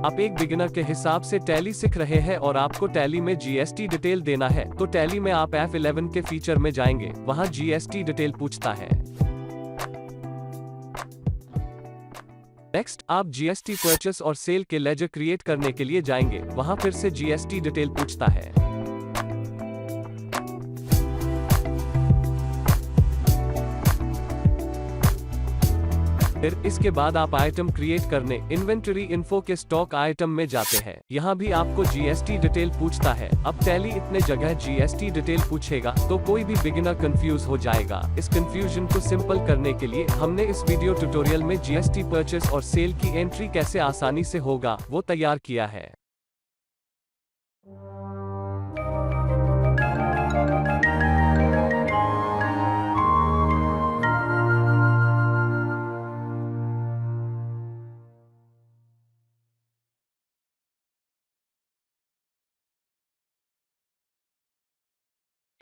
आप एक बिगिनर के हिसाब से टैली सीख रहे हैं और आपको टैली में जीएसटी डिटेल देना है, तो टैली में आप F11 के फीचर में जाएंगे, वहां जीएसटी डिटेल पूछता है। नेक्स्ट आप जीएसटी परचेस और सेल के लेजर क्रिएट करने के लिए जाएंगे, वहां फिर से जीएसटी डिटेल पूछता है। फिर इसके बाद आप आइटम क्रिएट करने इन्वेंटरी इन्फो के स्टॉक आइटम में जाते हैं, यहाँ भी आपको जीएसटी डिटेल पूछता है। अब टैली इतने जगह जीएसटी डिटेल पूछेगा तो कोई भी बिगिनर कंफ्यूज हो जाएगा। इस कंफ्यूजन को सिंपल करने के लिए हमने इस वीडियो ट्यूटोरियल में जीएसटी परचेस और सेल की एंट्री कैसे आसानी से होगा वो तैयार किया है।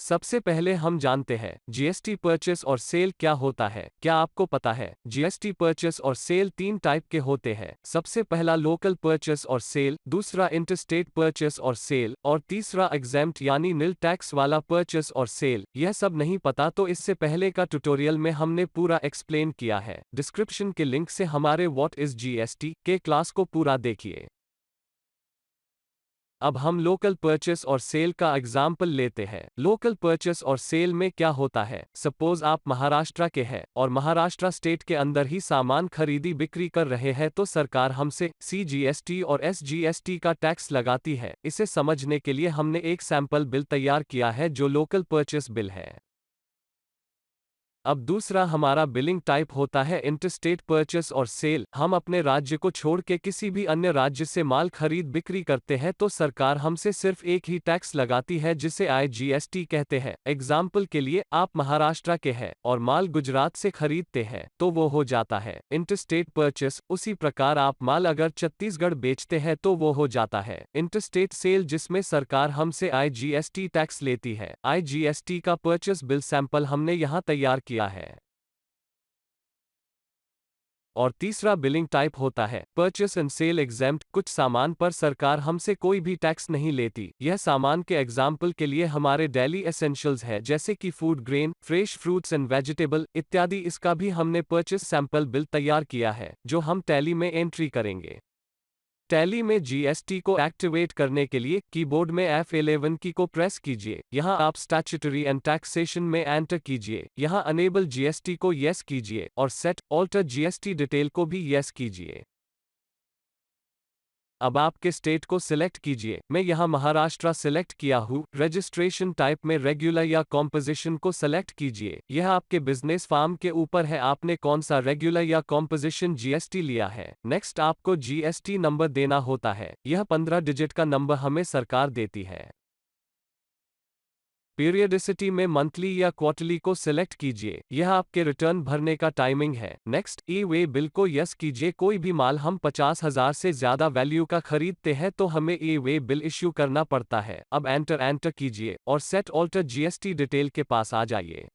सबसे पहले हम जानते हैं जीएसटी परचेस और सेल क्या होता है। क्या आपको पता है जीएसटी परचेस और सेल तीन टाइप के होते हैं। सबसे पहला लोकल परचेस और सेल, दूसरा इंटरस्टेट परचेस और सेल और तीसरा एग्जेम्प्ट यानी निल टैक्स वाला परचेस और सेल। यह सब नहीं पता तो इससे पहले का ट्यूटोरियल में हमने पूरा एक्सप्लेन किया है। डिस्क्रिप्शन के लिंक से हमारे व्हाट इज जीएसटी के क्लास को पूरा देखिए। अब हम लोकल परचेस और सेल का एग्जाम्पल लेते हैं। लोकल परचेस और सेल में क्या होता है, सपोज आप महाराष्ट्र के हैं और महाराष्ट्र स्टेट के अंदर ही सामान खरीदी बिक्री कर रहे हैं, तो सरकार हमसे CGST और SGST का टैक्स लगाती है। इसे समझने के लिए हमने एक सैंपल बिल तैयार किया है जो लोकल परचेस बिल है। अब दूसरा हमारा बिलिंग टाइप होता है इंटरस्टेट परचेस और सेल। हम अपने राज्य को छोड़ के किसी भी अन्य राज्य से माल खरीद बिक्री करते हैं तो सरकार हमसे सिर्फ एक ही टैक्स लगाती है जिसे IGST कहते हैं। एग्जाम्पल के लिए आप महाराष्ट्र के हैं और माल गुजरात से खरीदते हैं तो वो हो जाता है इंटरस्टेट परचेस। उसी प्रकार आप माल अगर छत्तीसगढ़ बेचते हैं तो वो हो जाता है इंटरस्टेट सेल, जिसमें सरकार हमसे IGST टैक्स लेती है। IGST का परचेस बिल सैंपल हमने यहाँ तैयार किया है। और तीसरा बिलिंग टाइप होता है परचेस एंड सेल एग्जेम्प्ट। कुछ सामान पर सरकार हमसे कोई भी टैक्स नहीं लेती। यह सामान के एग्जाम्पल के लिए हमारे डेली एसेंशियल्स है जैसे कि food grain, fresh fruits and vegetable इत्यादि। इसका भी हमने परचेस सैंपल बिल तैयार किया है जो हम टैली में एंट्री करेंगे। टैली में जीएसटी को एक्टिवेट करने के लिए कीबोर्ड में F11 की को प्रेस कीजिए। यहां आप स्टैट्यूटरी एंड टैक्सेशन में एंटर कीजिए। यहां अनेबल जीएसटी को यस कीजिए और सेट ऑल्टर जीएसटी डिटेल को भी यस कीजिए। अब आपके स्टेट को सिलेक्ट कीजिए। मैं यहां महाराष्ट्र सिलेक्ट किया हूं। रजिस्ट्रेशन टाइप में रेगुलर या कॉम्पोजिशन को सेलेक्ट कीजिए। यह आपके बिजनेस फार्म के ऊपर है, आपने कौन सा रेगुलर या कॉम्पोजिशन जीएसटी लिया है। नेक्स्ट आपको जीएसटी नंबर देना होता है। यह 15 डिजिट का नंबर हमें सरकार देती है। पीरियडिसिटी में मंथली या क्वार्टरली को सिलेक्ट कीजिए। यह आपके रिटर्न भरने का टाइमिंग है। नेक्स्ट ई वे बिल को यस कीजिए। कोई भी माल हम 50,000 से ज्यादा वैल्यू का खरीदते हैं तो हमें ई वे बिल इश्यू करना पड़ता है। अब एंटर कीजिए और सेट ऑल्टर जीएसटी डिटेल के पास आ जाइए।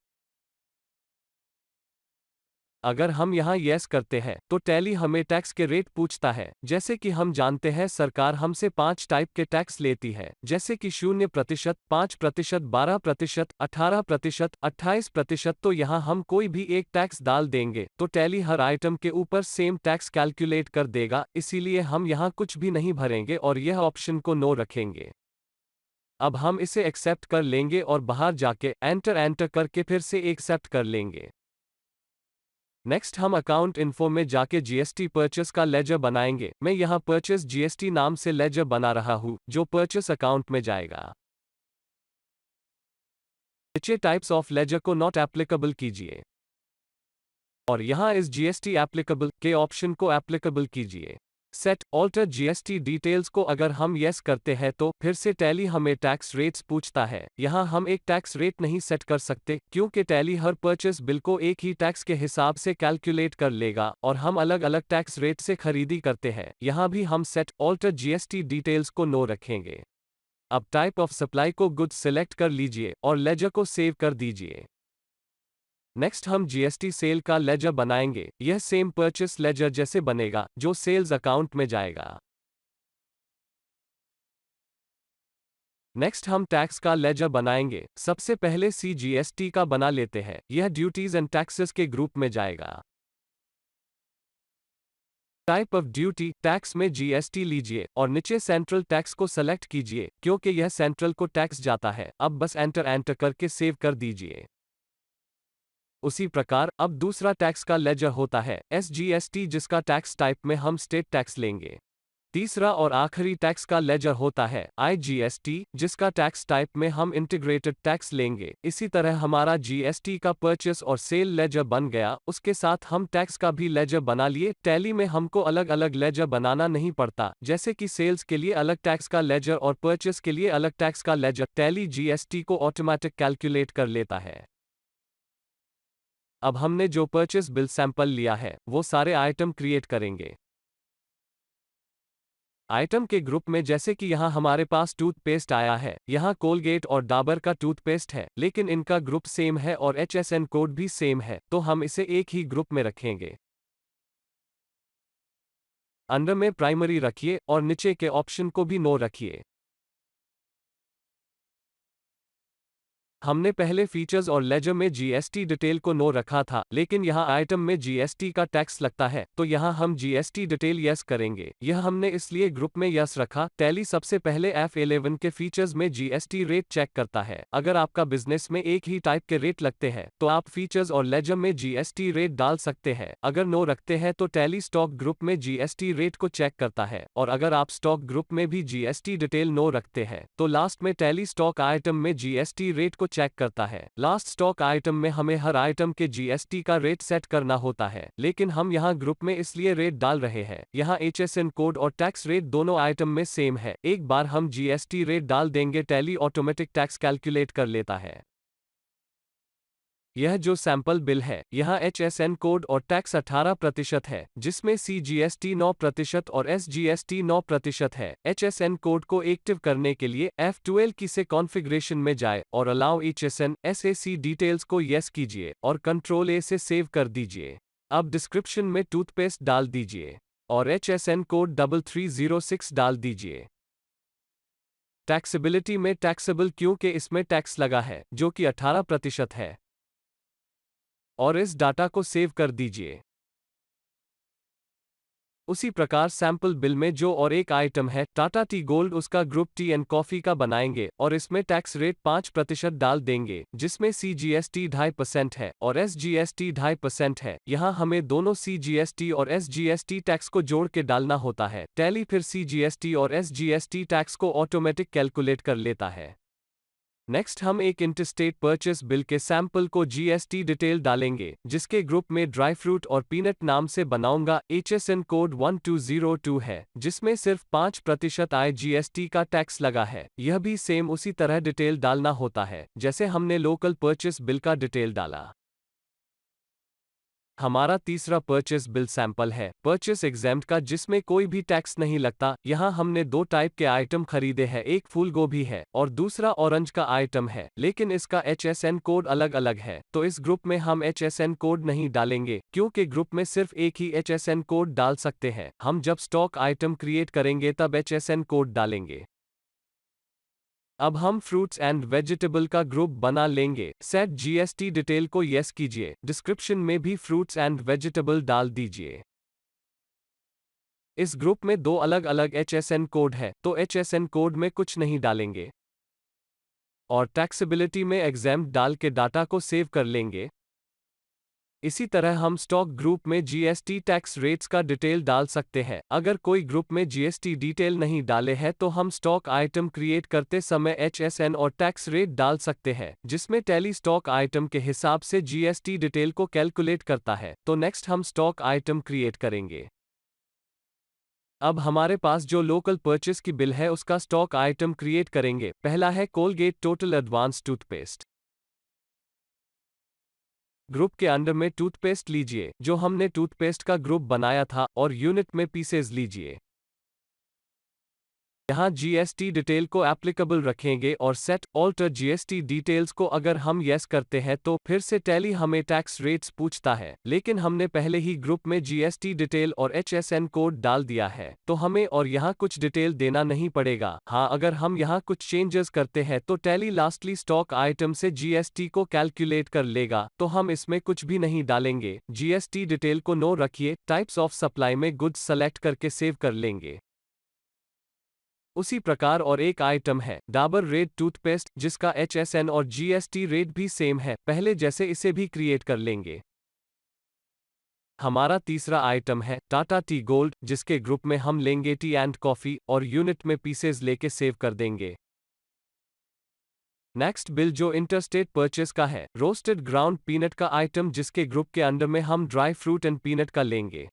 अगर हम यहाँ यस करते हैं तो टैली हमें टैक्स के रेट पूछता है। जैसे कि हम जानते हैं सरकार हमसे 5 टाइप के टैक्स लेती है, जैसे कि 0%, 5%, 12%, 18%, 28%। तो यहाँ हम कोई भी एक टैक्स डाल देंगे तो टैली हर आइटम के ऊपर सेम टैक्स कैलकुलेट कर देगा। इसीलिए हम यहाँ कुछ भी नहीं भरेंगे और यह ऑप्शन को नो रखेंगे। अब हम इसे एक्सेप्ट कर लेंगे और बाहर जाके एंटर करके फिर से एक्सेप्ट कर लेंगे। नेक्स्ट हम अकाउंट इन्फो में जाके जीएसटी परचेस का लेजर बनाएंगे। मैं यहाँ परचेस जीएसटी नाम से लेजर बना रहा हूँ जो परचेस अकाउंट में जाएगा। नीचे टाइप्स ऑफ लेजर को नॉट एप्लीकेबल कीजिए और यहाँ इस जीएसटी एप्लीकेबल के ऑप्शन को एप्लीकेबल कीजिए। सेट ऑल्टर जीएसटी डिटेल्स को अगर हम यस करते हैं तो फिर से टैली हमें टैक्स रेट्स पूछता है। यहाँ हम एक टैक्स रेट नहीं सेट कर सकते क्योंकि टैली हर परचेस बिल को एक ही टैक्स के हिसाब से कैलकुलेट कर लेगा और हम अलग अलग टैक्स रेट से खरीदी करते हैं। यहाँ भी हम सेट ऑल्टर जीएसटी डिटेल्स को नो रखेंगे। अब टाइप ऑफ सप्लाई को गुड्स सिलेक्ट कर लीजिए और लेजर को सेव कर दीजिए। नेक्स्ट हम जीएसटी सेल का लेजर बनाएंगे। यह सेम परचेस लेजर जैसे बनेगा जो सेल्स अकाउंट में जाएगा। नेक्स्ट हम टैक्स का लेजर बनाएंगे। सबसे पहले CGST का बना लेते हैं। यह ड्यूटीज एंड टैक्सेस के ग्रुप में जाएगा। टाइप ऑफ ड्यूटी टैक्स में GST लीजिए और नीचे सेंट्रल टैक्स को सेलेक्ट कीजिए क्योंकि यह सेंट्रल को टैक्स जाता है। अब बस एंटर करके सेव कर दीजिए। उसी प्रकार अब दूसरा टैक्स का लेजर होता है SGST, जिसका टैक्स टाइप में हम स्टेट टैक्स लेंगे। तीसरा और आखिरी टैक्स का लेजर होता है IGST, जिसका टैक्स टाइप में हम इंटीग्रेटेड टैक्स लेंगे। इसी तरह हमारा GST का परचेस और सेल लेजर बन गया। उसके साथ हम टैक्स का भी लेजर बना लिए। टैली में हमको अलग अलग लेजर बनाना नहीं पड़ता, जैसे कि सेल्स के लिए अलग टैक्स का लेजर और परचेस के लिए अलग टैक्स का लेजर। टैली GST को ऑटोमेटिक कैलकुलेट कर लेता है। अब हमने जो परचेस बिल सैंपल लिया है वो सारे आइटम क्रिएट करेंगे। आइटम के ग्रुप में जैसे कि यहाँ हमारे पास टूथपेस्ट आया है, यहाँ कोलगेट और डाबर का टूथपेस्ट है, लेकिन इनका ग्रुप सेम है और HSN कोड भी सेम है, तो हम इसे एक ही ग्रुप में रखेंगे। अंडर में प्राइमरी रखिए और नीचे के ऑप्शन को भी नो रखिए। हमने पहले फीचर्स और लेजर में GST डिटेल को नो रखा था, लेकिन यहाँ आइटम में GST का टैक्स लगता है, तो यहाँ हम GST डिटेल यस करेंगे। यह हमने इसलिए ग्रुप में यस रखा। टैली सबसे पहले F11 के फीचर्स में GST रेट चेक करता है। अगर आपका बिजनेस में एक ही टाइप के रेट लगते हैं तो आप फीचर्स और लेजर में GST रेट डाल सकते हैं। अगर नो रखते हैं तो टैली स्टॉक ग्रुप में GST रेट को चेक करता है, और अगर आप स्टॉक ग्रुप में भी GST डिटेल नो रखते हैं तो लास्ट में टैली स्टॉक आइटम में GST रेट को चेक करता है। लास्ट स्टॉक आइटम में हमें हर आइटम के GST का रेट सेट करना होता है, लेकिन हम यहाँ ग्रुप में इसलिए रेट डाल रहे हैं। यहाँ HSN कोड और टैक्स रेट दोनों आइटम में सेम है। एक बार हम GST रेट डाल देंगे, टैली ऑटोमेटिक टैक्स कैलकुलेट कर लेता है। यह जो सैंपल बिल है, यहाँ HSN कोड और टैक्स 18% है, जिसमें CGST 9% और SGST 9% है। HSN कोड को एक्टिव करने के लिए F12 की से कॉन्फ़िगरेशन में जाए और अलाउ HSN SAC डिटेल्स को यस कीजिए और कंट्रोल A से सेव कर दीजिए। अब डिस्क्रिप्शन में टूथपेस्ट डाल दीजिए और HSN कोड 3306 डाल दीजिए। टैक्सेबिलिटी में टैक्सेबल क्योंकि इसमें टैक्स लगा है, जो कि 18% है, और इस डाटा को सेव कर दीजिए। उसी प्रकार सैंपल बिल में जो और एक आइटम है टाटा टी गोल्ड, उसका ग्रुप टी एंड कॉफी का बनाएंगे और इसमें टैक्स रेट 5% डाल देंगे, जिसमें CGST 2.5% है और SGST 2.5% है। यहाँ हमें दोनों CGST और SGST टैक्स को जोड़ के डालना होता है। टैली फिर CGST और SGST टैक्स को ऑटोमेटिक कैलकुलेट कर लेता है। नेक्स्ट हम एक इंटरस्टेट परचेस बिल के सैंपल को GST डिटेल डालेंगे, जिसके ग्रुप में ड्राई फ्रूट और पीनट नाम से बनाऊंगा। HSN कोड 1202 है, जिसमें सिर्फ 5% IGST का टैक्स लगा है। यह भी सेम उसी तरह डिटेल डालना होता है जैसे हमने लोकल परचेस बिल का डिटेल डाला। हमारा तीसरा परचेस बिल सैंपल है परचेस एग्जेम्प्ट का, जिसमें कोई भी टैक्स नहीं लगता। यहाँ हमने दो टाइप के आइटम खरीदे हैं, एक फूल गोभी है और दूसरा ऑरेंज का आइटम है, लेकिन इसका HSN कोड अलग अलग है, तो इस ग्रुप में हम HSN कोड नहीं डालेंगे क्योंकि ग्रुप में सिर्फ एक ही HSN कोड डाल सकते हैं। हम जब स्टॉक आइटम क्रिएट करेंगे तब HSN कोड डालेंगे। अब हम फ्रूट्स एंड वेजिटेबल का ग्रुप बना लेंगे। सेट GST डिटेल को यस कीजिए। डिस्क्रिप्शन में भी फ्रूट्स एंड वेजिटेबल डाल दीजिए। इस ग्रुप में दो अलग अलग HSN कोड है, तो HSN कोड में कुछ नहीं डालेंगे और टैक्सेबिलिटी में एग्जेम्प्ट डाल के डाटा को सेव कर लेंगे। इसी तरह हम स्टॉक ग्रुप में GST टैक्स रेट्स का डिटेल डाल सकते हैं। अगर कोई ग्रुप में GST डिटेल नहीं डाले है तो हम स्टॉक आइटम क्रिएट करते समय HSN और टैक्स रेट डाल सकते हैं, जिसमें टैली स्टॉक आइटम के हिसाब से GST डिटेल को कैलकुलेट करता है। तो नेक्स्ट हम स्टॉक आइटम क्रिएट करेंगे। अब हमारे पास जो लोकल परचेस की बिल है उसका स्टॉक आइटम क्रिएट करेंगे। पहला है Colgate total advance toothpaste. Group के अंडर में टूथपेस्ट लीजिए जो हमने टूथपेस्ट का ग्रुप बनाया था और यूनिट में पीसेज लीजिए। यहाँ जीएसटी डिटेल को एप्लीकेबल रखेंगे और सेट ऑल्टर जीएसटी डिटेल्स को अगर हम यस करते हैं तो फिर से टैली हमें टैक्स रेट्स पूछता है, लेकिन हमने पहले ही ग्रुप में जीएसटी डिटेल और एचएसएन कोड डाल दिया है, तो हमें और यहाँ कुछ डिटेल देना नहीं पड़ेगा। हाँ, अगर हम यहाँ कुछ चेंजेस करते हैं तो टैली लास्टली स्टॉक आइटम से जीएसटी को कैलकुलेट कर लेगा, तो हम इसमें कुछ भी नहीं डालेंगे। जीएसटी डिटेल को नो रखिए, टाइप्स ऑफ सप्लाई में गुड्स सेलेक्ट करके सेव कर लेंगे। उसी प्रकार और एक आइटम है डाबर रेड टूथपेस्ट, जिसका एचएसएन और जीएसटी रेट भी सेम है, पहले जैसे इसे भी क्रिएट कर लेंगे। हमारा तीसरा आइटम है टाटा टी गोल्ड, जिसके ग्रुप में हम लेंगे टी एंड कॉफी और यूनिट में पीसेज लेके सेव कर देंगे। नेक्स्ट बिल जो इंटरस्टेट परचेस का है, रोस्टेड ग्राउंड पीनट का आइटम, जिसके ग्रुप के अंडर में हम ड्राई फ्रूट एंड पीनट का लेंगे।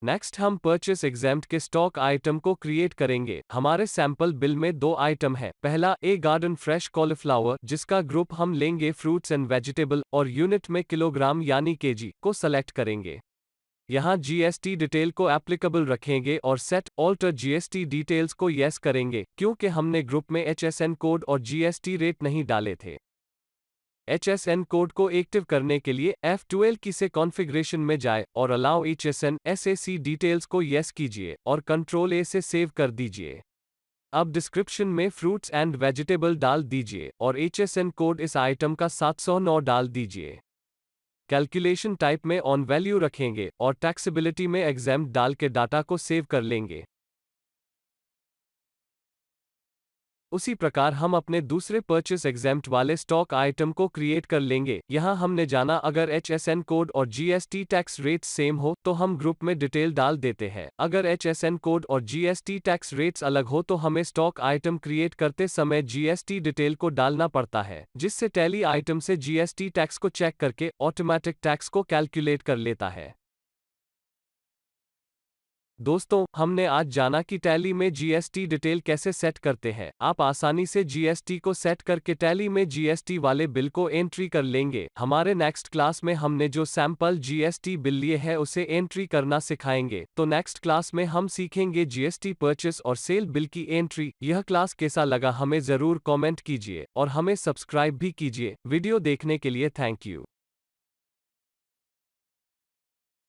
नेक्स्ट हम परचेस एग्जेम्प्ट के स्टॉक आइटम को क्रिएट करेंगे। हमारे सैंपल बिल में दो आइटम है, पहला ए गार्डन फ्रेश कॉलीफ्लावर, जिसका ग्रुप हम लेंगे फ्रूट्स एंड वेजिटेबल और यूनिट में किलोग्राम यानी केजी को सेलेक्ट करेंगे। यहाँ जीएसटी डिटेल को एप्लीकेबल रखेंगे और सेट ऑल्टर जीएसटी डिटेल्स को यस करेंगे, क्योंकि हमने ग्रुप में एचएसएन कोड और जीएसटी रेट नहीं डाले थे। HSN कोड को एक्टिव करने के लिए F12 की से कॉन्फ़िगरेशन में जाए और अलाउ HSN SAC डिटेल्स को यस कीजिए और कंट्रोल ए से सेव कर दीजिए। अब डिस्क्रिप्शन में फ्रूट्स एंड वेजिटेबल डाल दीजिए और HSN कोड इस आइटम का 709 डाल दीजिए। कैलकुलेशन टाइप में ऑन वैल्यू रखेंगे और टैक्सेबिलिटी में एग्जेम्प्ट डाल के डाटा को सेव कर लेंगे। उसी प्रकार हम अपने दूसरे परचेस एग्जेम्प्ट वाले स्टॉक आइटम को क्रिएट कर लेंगे। यहाँ हमने जाना अगर एचएसएन कोड और जीएसटी टैक्स रेट्स सेम हो तो हम ग्रुप में डिटेल डाल देते हैं। अगर एचएसएन कोड और जीएसटी टैक्स रेट्स अलग हो तो हमें स्टॉक आइटम क्रिएट करते समय जीएसटी डिटेल को डालना पड़ता है, जिससे टैली आइटम से जीएसटी टैक्स को चेक करके ऑटोमेटिक टैक्स को कैलकुलेट कर लेता है। दोस्तों, हमने आज जाना कि टैली में जीएसटी डिटेल कैसे सेट करते हैं। आप आसानी से जीएसटी को सेट करके टैली में जीएसटी वाले बिल को एंट्री कर लेंगे। हमारे नेक्स्ट क्लास में हमने जो सैंपल जीएसटी बिल लिए है उसे एंट्री करना सिखाएंगे। तो नेक्स्ट क्लास में हम सीखेंगे जीएसटी परचेस और सेल बिल की एंट्री। यह क्लास कैसा लगा हमें जरूर कॉमेंट कीजिए और हमें सब्सक्राइब भी कीजिए। वीडियो देखने के लिए थैंक यू।